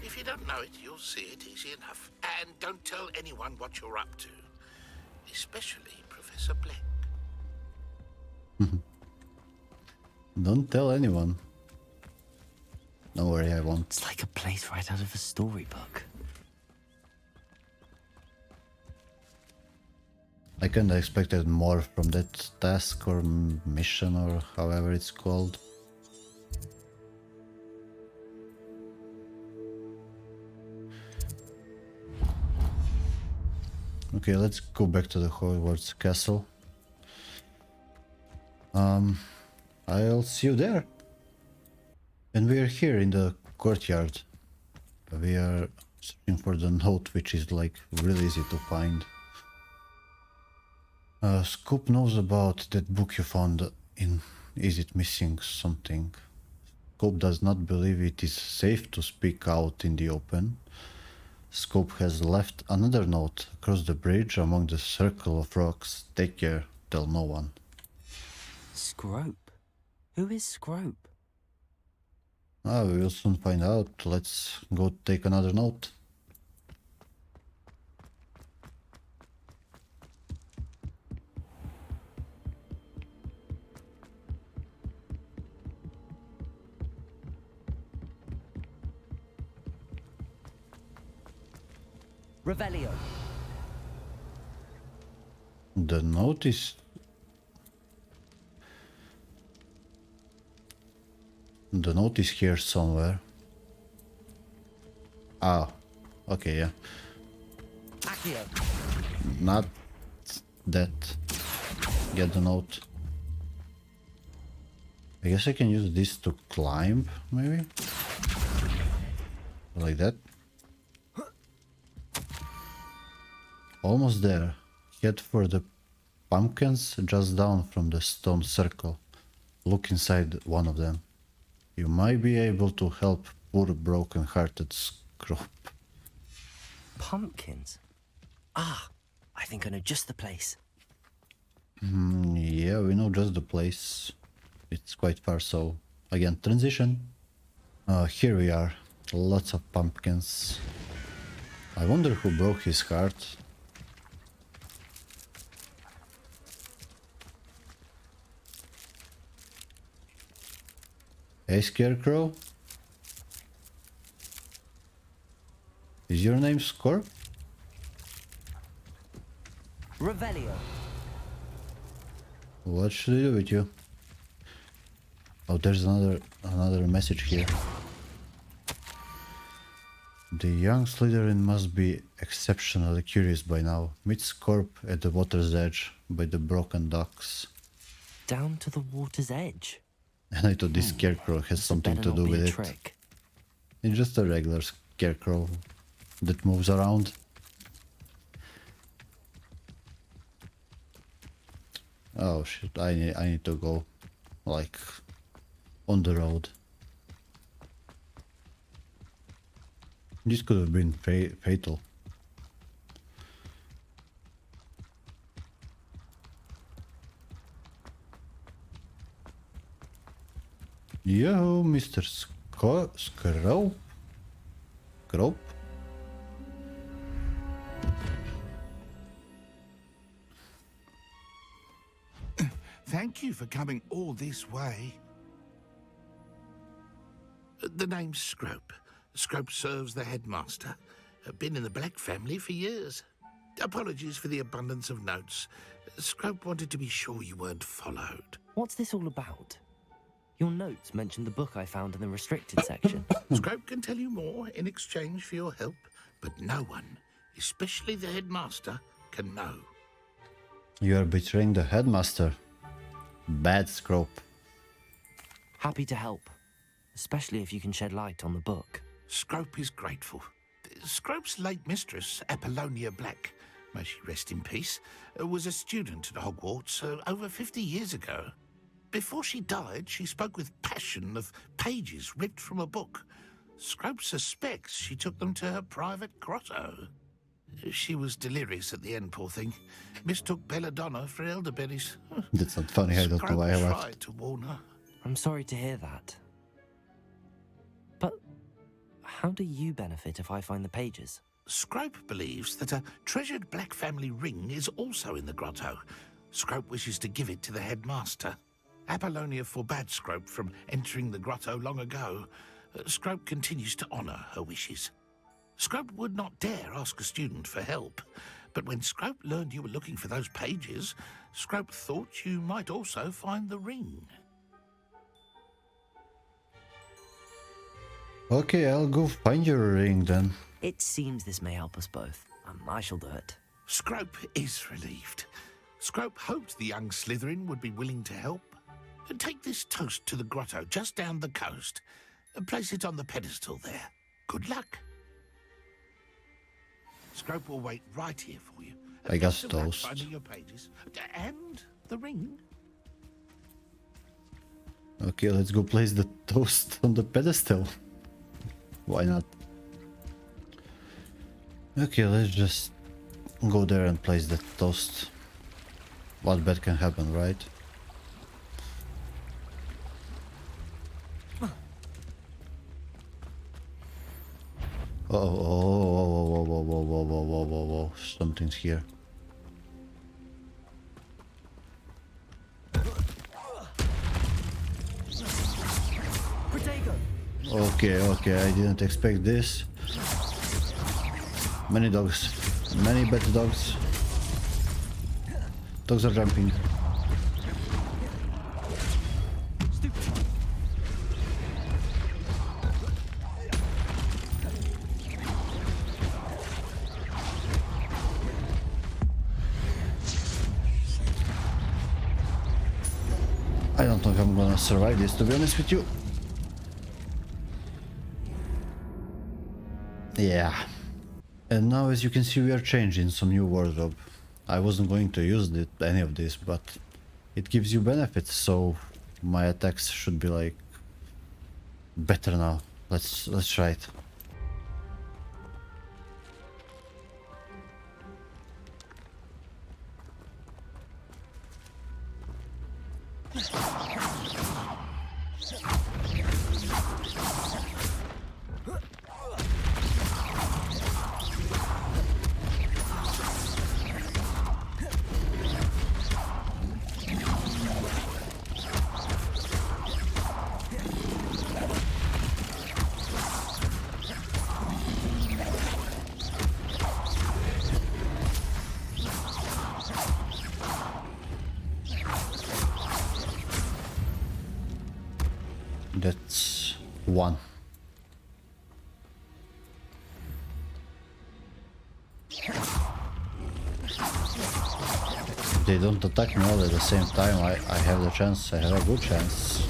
If you don't know it, you'll see it easy enough. And don't tell anyone what you're up to. Especially Professor Black. Don't tell anyone. Don't worry, I won't. It's like a place right out of a storybook. I kinda expected more from that task or mission or however it's called. Okay, let's go back to the Hogwarts castle. I'll see you there. And we are here in the courtyard. We are Searching for the note, which is like really easy to find. Scoop knows about that book you found in... Is it missing something? Scope does not believe it is safe to speak out in the open. Scope has left another note across the bridge among the circle of rocks. Take care, tell no one. Scrope? Who is Scrope? We will soon find out. Let's go take another note. Revelio. The note is... The note is here somewhere. Ah, okay, yeah. Accio. Not that. Get the note. I guess I can use this to climb, maybe? Like that. Almost there. Head for the pumpkins just down from the stone circle. Look inside one of them. You might be able to help poor broken-hearted Scrope. Pumpkins? Ah, I think I know just the place. Yeah, we know just the place. It's quite far, so again, transition. Here we are. Lots of pumpkins. I wonder who broke his heart. Hey, Scarecrow? Is your name Scorp? Revelio. What should I do with you? Oh, there's another message here. The young Slytherin must be exceptionally curious by now. Meet Scorp at the water's edge by the broken docks. Down to the water's edge? And I thought this scarecrow has something to do with it. Trick. It's just a regular scarecrow that moves around. Oh shit, I need to go, like, on the road. This could have been fatal. Yo, Mr. Scrope? Scrope? Thank you for coming all this way. The name's Scrope. Scrope serves the headmaster. Been in the Black family for years. Apologies for the abundance of notes. Scrope wanted to be sure you weren't followed. What's this all about? Your notes mentioned the book I found in the restricted section. Scrope can tell you more in exchange for your help, but no one, especially the headmaster, can know. You are betraying the headmaster. Bad Scrope. Happy to help, especially if you can shed light on the book. Scrope is grateful. Scrope's late mistress, Apollonia Black, may she rest in peace, was a student at Hogwarts over 50 years ago. Before she died, she spoke with passion of pages ripped from a book. Scrope suspects she took them to her private grotto. She was delirious at the end, poor thing. Mistook belladonna for elderberries. That's not funny, I don't know why I Scrope laughed. tried to warn her. I'm sorry to hear that. But how do you benefit if I find the pages? Scrope believes that a treasured Black family ring is also in the grotto. Scrope wishes to give it to the headmaster. Apollonia forbade Scrope from entering the grotto long ago. Scrope continues to honour her wishes. Scrope would not dare ask a student for help, but when Scrope learned you were looking for those pages, Scrope thought you might also find the ring. Okay, I'll go find your ring then. It seems this may help us both. I shall do it. Scrope is relieved. Scrope hoped the young Slytherin would be willing to help. Take this toast to the grotto just down the coast and place it on the pedestal there. Good luck. Scrope will wait right here for you. I got Some wrap toast. binding your pages. And the ring. Okay, let's go place the toast on the pedestal. Why not? Okay, let's just go there and place the toast. What bad can happen, right? Oh, something's here. Okay, I didn't expect this. Many dogs. Many bad dogs. Dogs are jumping. I don't think I'm gonna survive this, to be honest with you. Yeah. And now, as you can see, we are changing some new wardrobe. I wasn't going to use any of this, but it gives you benefits, so my attacks should be like better now. Let's try it. That's one. If they don't attack me all at the same time, I have the chance, I have a good chance.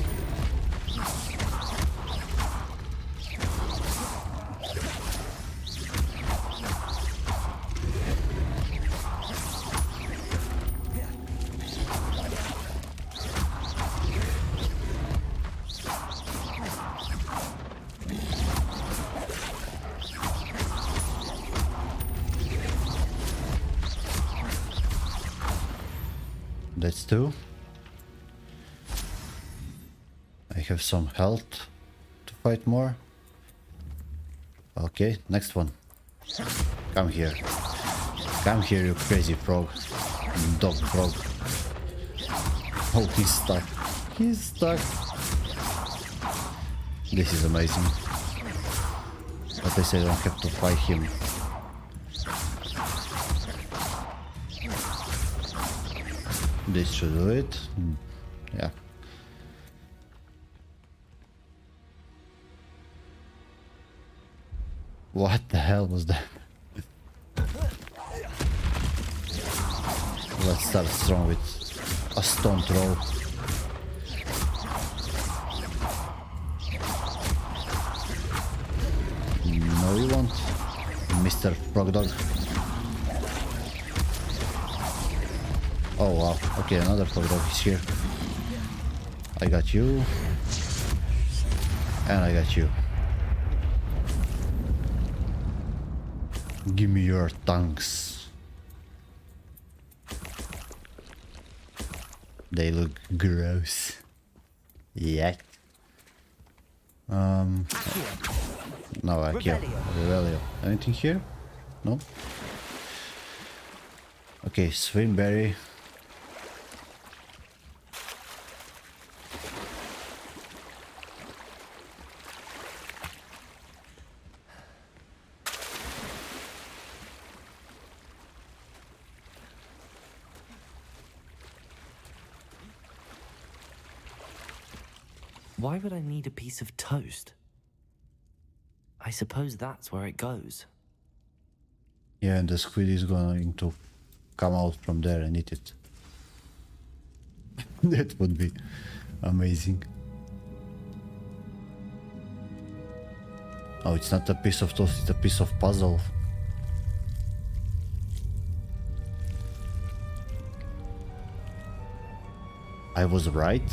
That's two. I have some health to fight more. Okay, next one. Come here. Come here, you crazy frog. Dog frog. Oh, he's stuck. He's stuck. This is amazing. At least I don't have to fight him. This should do it. Yeah. What the hell was that? Let's start strong with a stone throw. No, you won't, Mr. Frog Dog. Oh wow, okay, another frog dog is here. I got you. And I got you. Give me your tongues. They look gross. Yeah. No, I kill. Revelio. Anything here? No? Okay, Swimberry. Why would I need a piece of toast? I suppose that's where it goes. Yeah, and the squid is going to come out from there and eat it. That would be amazing. Oh, it's not a piece of toast, it's a piece of puzzle. I was right.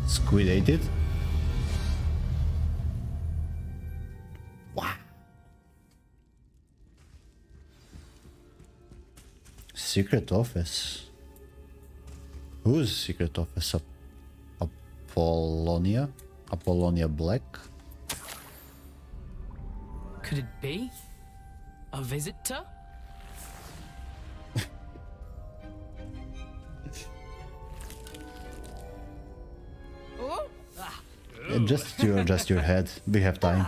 Squid ate it. Wow. Secret office. Whose secret office? Apollonia? Apollonia Black? Could it be? A visitor? Oh? Just your head. We have time.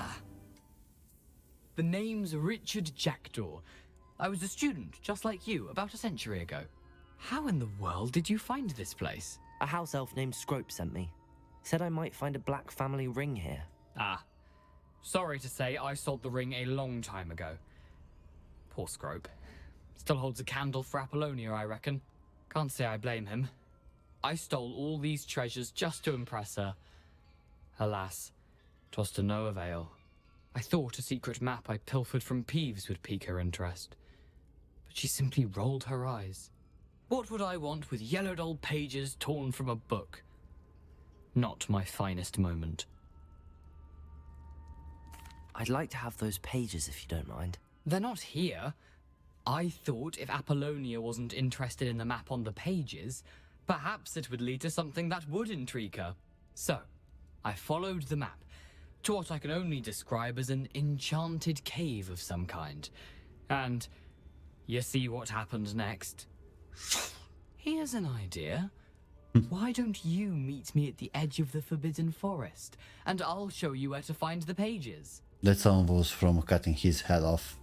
The name's Richard Jackdaw. I was a student, just like you, about a century ago. How in the world did you find this place? A house elf named Scrope sent me. Said I might find a black family ring here. Ah. Sorry to say, I sold the ring a long time ago. Poor Scrope. Still holds a candle for Apollonia, I reckon. Can't say I blame him. I stole all these treasures just to impress her. Alas, 'twas to no avail. I thought a secret map I pilfered from Peeves would pique her interest. But she simply rolled her eyes. What would I want with yellowed old pages torn from a book? Not my finest moment. I'd like to have those pages if you don't mind. They're not here. I thought if Apollonia wasn't interested in the map on the pages, perhaps it would lead to something that would intrigue her. So, I followed the map to what I can only describe as an enchanted cave of some kind. And you see what happened next? Here's an idea. Why don't you meet me at the edge of the Forbidden Forest, and I'll show you where to find the pages? That sound was from cutting his head off.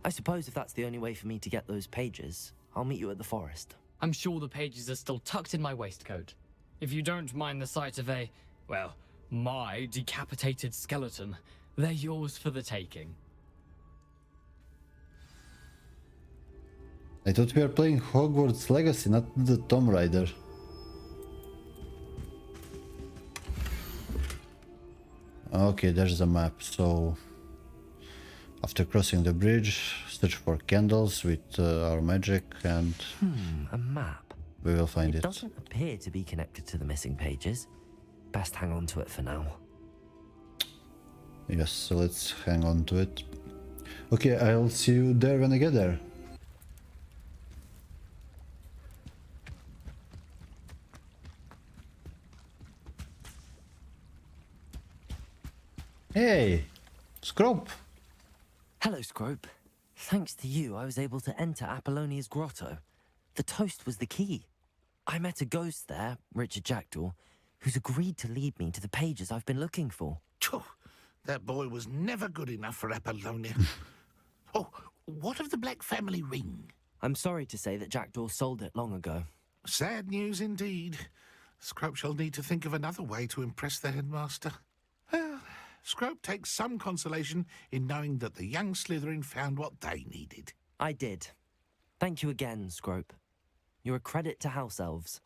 I suppose if that's the only way for me to get those pages, I'll meet you at the forest. I'm sure the pages are still tucked in my waistcoat. If you don't mind the sight of a, well, my decapitated skeleton, they're yours for the taking. I thought we were playing Hogwarts Legacy, not the Tomb Raider. Okay, there's the map. So after crossing the bridge, search for candles with our magic and a map. We will find it. It doesn't appear to be connected to the missing pages. Best hang on to it for now. Yes, so let's hang on to it. Okay, I'll see you there when I get there. Hey, Scrope. Hello, Scrope. Thanks to you, I was able to enter Apollonia's grotto. The toast was the key. I met a ghost there, Richard Jackdaw, who's agreed to lead me to the pages I've been looking for. That boy was never good enough for Apollonia. Oh, what of the Black family ring? I'm sorry to say that Jackdaw sold it long ago. Sad news indeed. Scrope shall need to think of another way to impress the headmaster. Well, Scrope takes some consolation in knowing that the young Slytherin found what they needed. I did. Thank you again, Scrope. You're a credit to house elves.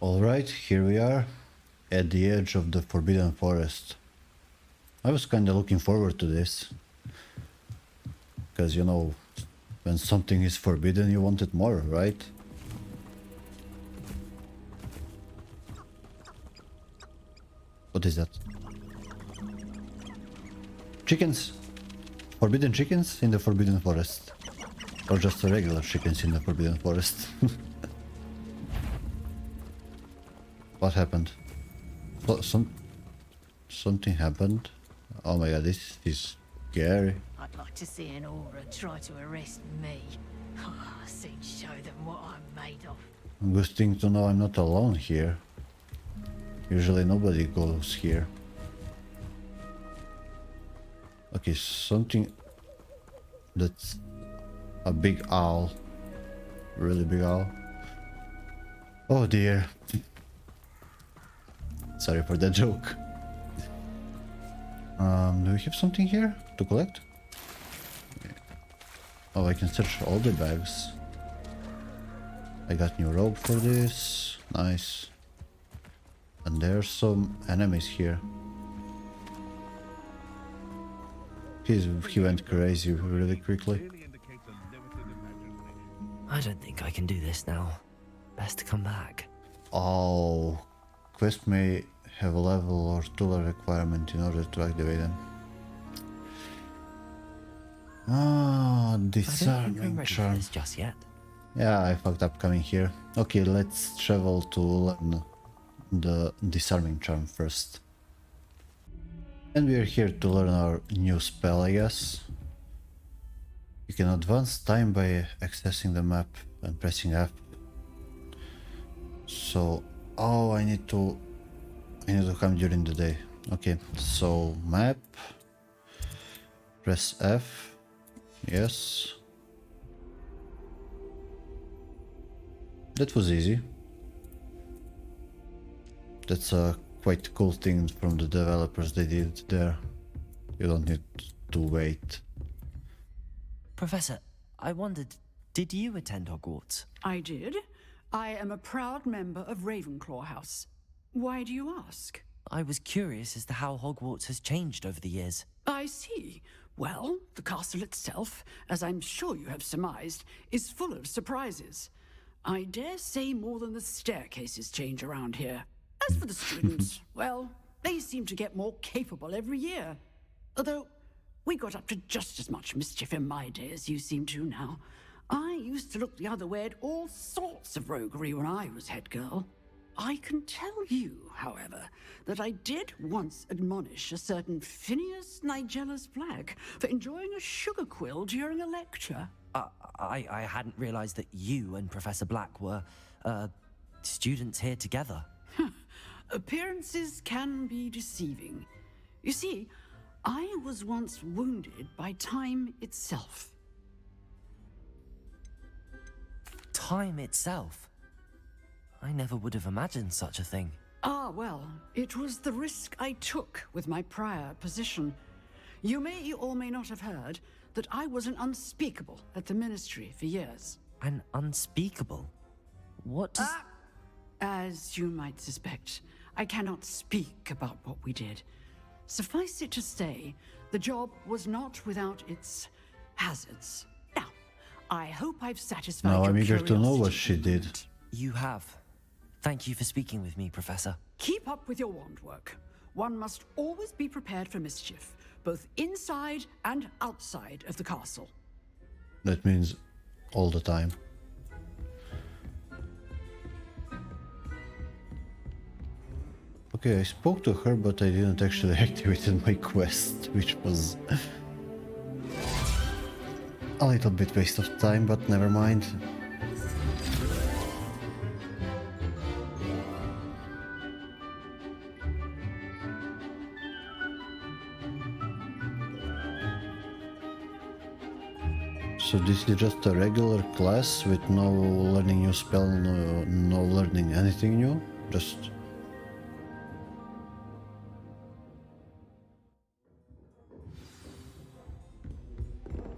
Alright, here we are, at the edge of the Forbidden Forest. I was kinda looking forward to this. Because, you know, when something is forbidden, you want it more, right? What is that? Chickens! Forbidden chickens in the Forbidden Forest. Or just regular chickens in the Forbidden Forest. What happened? Well, something happened. Oh my god, this is scary. I'd like to see an aura try to arrest me. Soon show them what I'm made of. Good thing to know I'm not alone here. Usually nobody goes here. Okay, something... That's a big owl. Really big owl. Oh dear. Sorry for that joke. Do we have something here to collect? Oh, I can search all the bags. I got new rope for this. Nice. And there's some enemies here. He went crazy really quickly. I don't think I can do this now. Best to come back. Oh, quest may have a level or tool requirement in order to activate them. Ah, I don't think I'm disarming ready for charm. this just yet. Yeah, I fucked up coming here. Okay, let's travel to learn the disarming charm first. And we are here to learn our new spell, I guess. You can advance time by accessing the map and pressing F. So, oh, I need to come during the day. Okay, so map, press F, yes. That was easy. That's a quite cool thing from the developers they did there. You don't need to wait. Professor, I wondered, did you attend Hogwarts? I did. I am a proud member of Ravenclaw House. Why do you ask? I was curious as to how Hogwarts has changed over the years. I see. Well, the castle itself, as I'm sure you have surmised, is full of surprises. I dare say more than the staircases change around here. As for the students, well, they seem to get more capable every year. Although, we got up to just as much mischief in my day as you seem to now. I used to look the other way at all sorts of roguery when I was head girl. I can tell you, however, that I did once admonish a certain Phineas Nigella's Black for enjoying a sugar quill during a lecture. I hadn't realized that you and Professor Black were, students here together. Appearances can be deceiving. You see, I was once wounded by time itself. Time itself? I never would have imagined such a thing. Ah, well, it was the risk I took with my prior position. You may or may not have heard that I was an unspeakable at the Ministry for years. An unspeakable? What does... As you might suspect, I cannot speak about what we did. Suffice it to say, the job was not without its hazards. Now, I hope I've satisfied Now your I'm eager to know what curiosity. she did. You have. Thank you for speaking with me, Professor. Keep up with your wand work. One must always be prepared for mischief, both inside and outside of the castle. That means all the time. Okay, I spoke to her, but I didn't actually activate my quest, which was a little bit waste of time, but never mind. So this is just a regular class with no learning new spell, no learning anything new, just...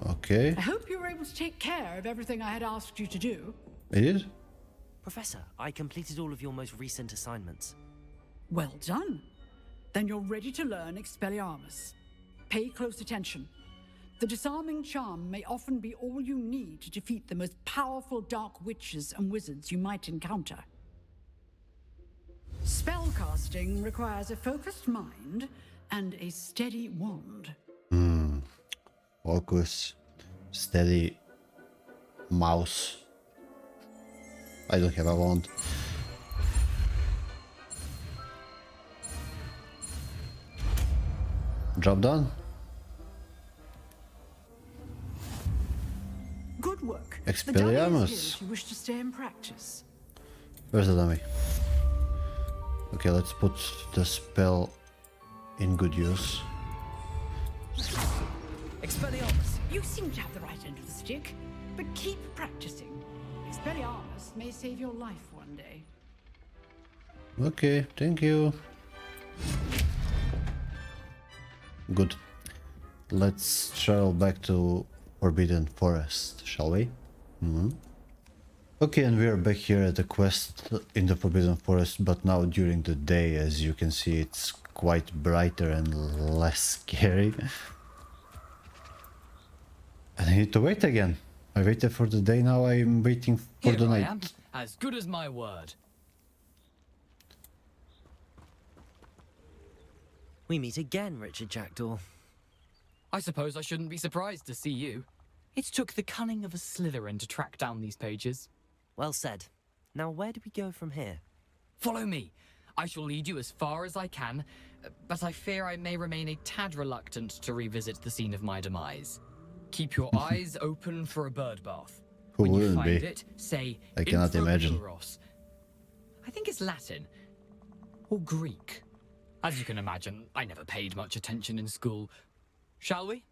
Okay. I hope you were able to take care of everything I had asked you to do. I did? Professor, I completed all of your most recent assignments. Well done. Then you're ready to learn Expelliarmus. Pay close attention. The disarming charm may often be all you need to defeat the most powerful dark witches and wizards you might encounter. Spellcasting requires a focused mind and a steady wand. Focus. Steady. Mouse. I don't have a wand. Job done. Good work. Expelliarmus. The dummy is here if you wish to stay and practice. Where's the dummy? Okay, let's put the spell in good use. Expelliarmus. You seem to have the right end of the stick, but keep practicing. Expelliarmus may save your life one day. Okay, thank you. Good. Let's travel back to Forbidden Forest, shall we? Okay, and we are back here at the quest in the Forbidden Forest, but now during the day. As you can see, it's quite brighter and less scary. And I need to wait again. I waited for the day, now I'm waiting for Here the I night. am, as good as my word. We meet again, Richard Jackdaw. I suppose I shouldn't be surprised to see you. It took the cunning of a Slytherin to track down these pages. Well said. Now where do we go from here? Follow me. I shall lead you as far as I can, but I fear I may remain a tad reluctant to revisit the scene of my demise. Keep your eyes open for a bird bath. Who When you wouldn't find be? it, say I cannot imagine. Infobulros. I think it's Latin. Or Greek. As you can imagine, I never paid much attention in school. Shall we?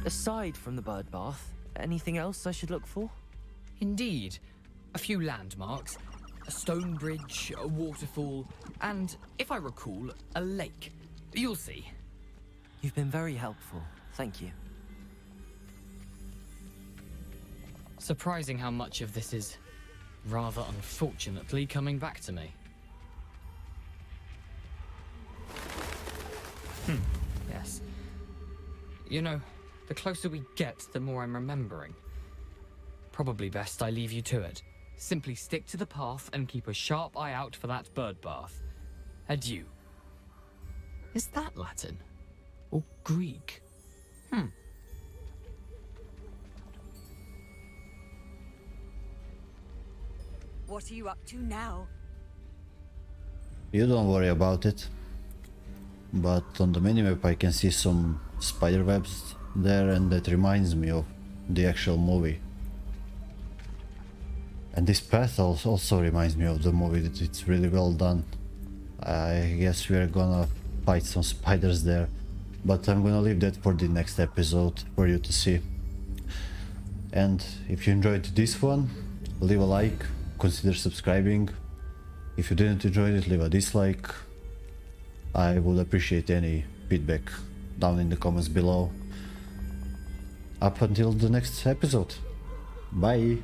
Aside from the bird bath, anything else I should look for? Indeed. A few landmarks. A stone bridge, a waterfall, and, if I recall, a lake. You'll see. You've been very helpful. Thank you. Surprising how much of this is, rather unfortunately, coming back to me. Yes. You know, the closer we get, the more I'm remembering. Probably best I leave you to it. Simply stick to the path and keep a sharp eye out for that bird bath. Adieu. Is that Latin? Or Greek? What are you up to now? You don't worry about it. But on the minimap I can see some spider webs there, and that reminds me of the actual movie. And this path also reminds me of the movie, that it's really well done. I guess we are gonna fight some spiders there, but I'm gonna leave that for the next episode for you to see. And if you enjoyed this one, leave a like, consider subscribing. If you didn't enjoy it, leave a dislike. I would appreciate any feedback down in the comments below. Up until the next episode. Bye!